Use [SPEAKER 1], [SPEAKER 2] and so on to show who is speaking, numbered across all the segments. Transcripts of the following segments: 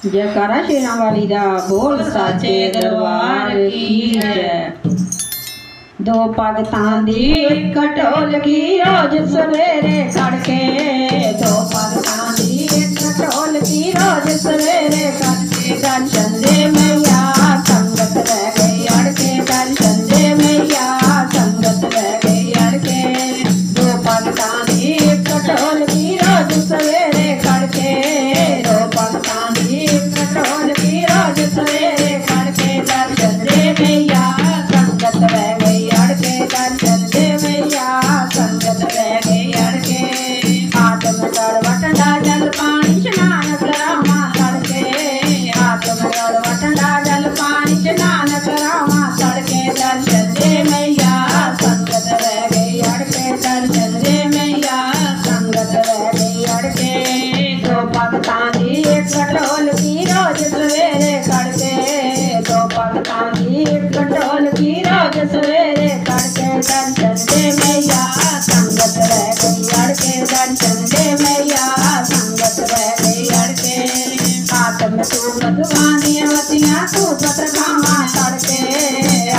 [SPEAKER 1] जयकारा शेरां वाली दा बोल साचे दरबार की जय। दो भगतां दी इक ढोलकी रोज सवेरे खड़के, दो भगतां दी इक ढोलकी रोज सवेरे खड़के। दर्शन दे मैया संगत रह गई अड़के, दर्शन दे मैया संगत रह गई अड़के। दो भगतां दी इक ढोलकी रोज सवेरे खड़के, दो भगतां दी इक ढोलकी रोज सवेरे खड़के। दर्शन दे मैया संगत रह गई अड़के, दर्शन दे मैया संगत रह गई अड़के। आत्मगढ़ वटंडा जल पानी स्नान करावा तड़के, आत्मगढ़ वटंडा जल पानी स्नान करावा तड़के। दर्शन दे मैया संगत रह गई अड़के, दर्शन दे मैया संगत रह गई अड़के। दो भगतां दी इक ढोलकी रोज सवेरे खड़के, दो भगतां दी इक ढोलकी रोज सवेरे खड़के। दर्शन दे मैया संगत रह गई अड़के, दर्शन दे मैया संगत रह गई अड़के। आत्म तूमत बांधिया वतियां तूपत खावा तड़के,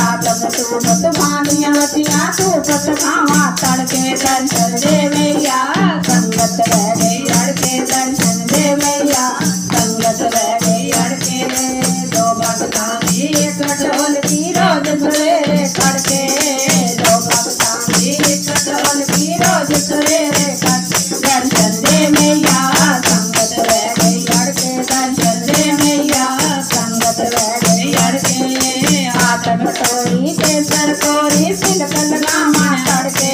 [SPEAKER 1] आत्म तूमत बांधिया वतियां तूपत खावा तड़के। दर्शन दे मैया संगत रह गई अड़के, दर्शन दे मैया संगत रह गई अड़के। दो भगतां दी इक ढोलकी रोज सवेरे खड़के, दो भगतां दी इक ढोलकी रोज सवेरे खड़के। दर्शन दे मैया संगत रह गई अड़के, दर्शन दे मैया संगत रह गई अड़के। आत्म टोरी के सर कोरी सिलक लगावा तड़के,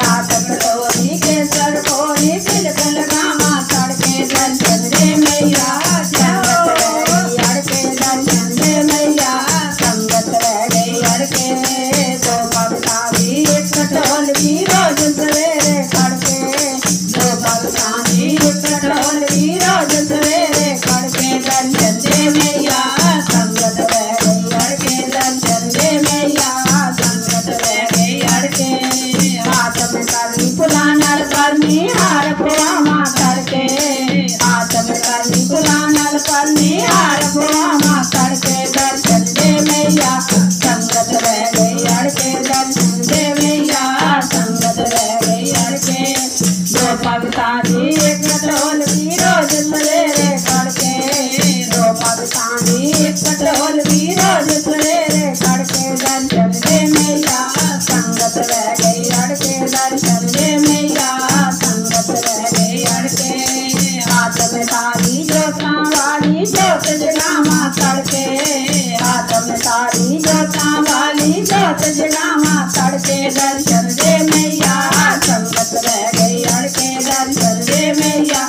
[SPEAKER 1] आत्म टोरी के सर कोरी सिलक लगावा तड़के। दर्शन दे मैया संगत रह गई अड़के, दर्शन दे मैया संगत रह गई अड़के। दो भगतां दी इक ढोलकी रोज सवेरे खड़के, दो भगतां दी इक ढोलकी रोज सवेरे खड़के। दर्शन दे मैया संगत रह गई अड़के, दर्शन दे मैया संगत रह गई अड़के। आत्म करनी पुलानल करनी हार पुआवा तड़के, आत्म करनी पुलानल करनी हार पुआवा तड़के। दर्शन दे मैया संगत रह गई अड़के, दर्शन दे मैया संगत रह गई अड़के। दो भगतां दी इक ढोलकी रोज सवेरे खड़के, दो भगतां दी इक ढोलकी रोज सवेरे खड़के। दर्शन दे मैया संगत रह गई अड़के, दर्शन दे मैया संगत रह गई अड़के। आत्म तारी जोतां वाली जोत जगावा तड़के, आत्म तारी जोतां वाली जोत जगावा तड़के। दर्शन दे मैया संगत रह गई अड़के, दर्शन दे मैया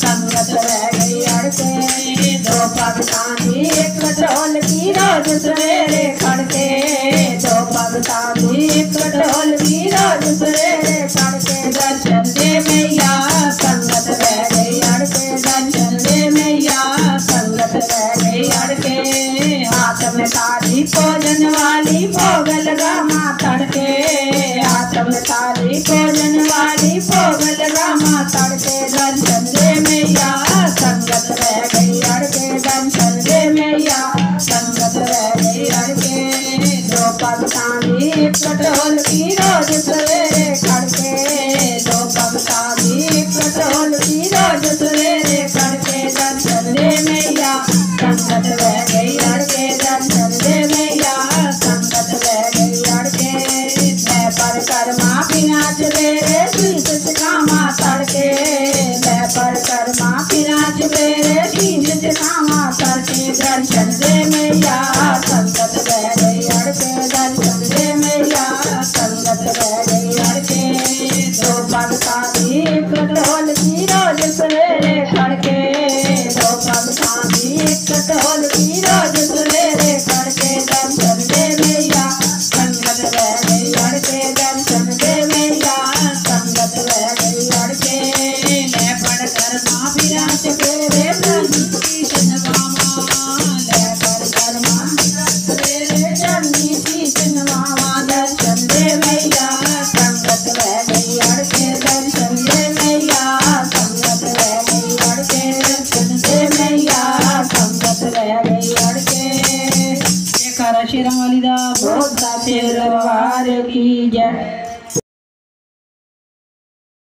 [SPEAKER 1] संगत रह गई अड़के। दो भगतां दी इक ढोलकी रोज सवेरे खड़के, दो भगतां दी इक ढोलकी रोज सवेरे खड़के। दर्शन दे मैया संगत रह गई अड़के, दर्शन दे मैया संगत रह गई अड़के। आत्म तारी भोजन वाली भोग लगावा तड़के, आत्म तारी भोजन वाली भोग लगावा तड़के। दर्शन दे मैया संगत रह गई अड़के, दर्शन दे मैया संगत रह गई अड़के। दो भगतां दी इक ढोलकी रोज सवेरे खड़के, दो भगतां दी इक ढोलकी रोज सवेरे खड़के। दर्शन दे मैया संगत रह गई अड़के, दर्शन दे मैया संगत रह गई अड़के। मैं परिक्रमा बिना चलेरे शीश झुकावा तड़के, मैं परिक्रमा बिना चलेरे शीश झुकावा तड़के। दर्शन दे मैया संगत रह गई अड़के, दर्शन दे मैया संगत रह गई अड़के। दो भगतां दी इक ढोलकी रोज सवेरे खड़के, दो भगतां दी इक ढोलकी रोज सवेरे खड़के। दर्शन दे मैया संगत रह गई अड़के, दर्शन दे मैया संगत रह गई अड़के। मैं परिक्रमा बिना चलेरे शीश झुकावा, मैं परिक्रमा के। जयकारा शेरां वाली दा बोल साचे दरबार की जय।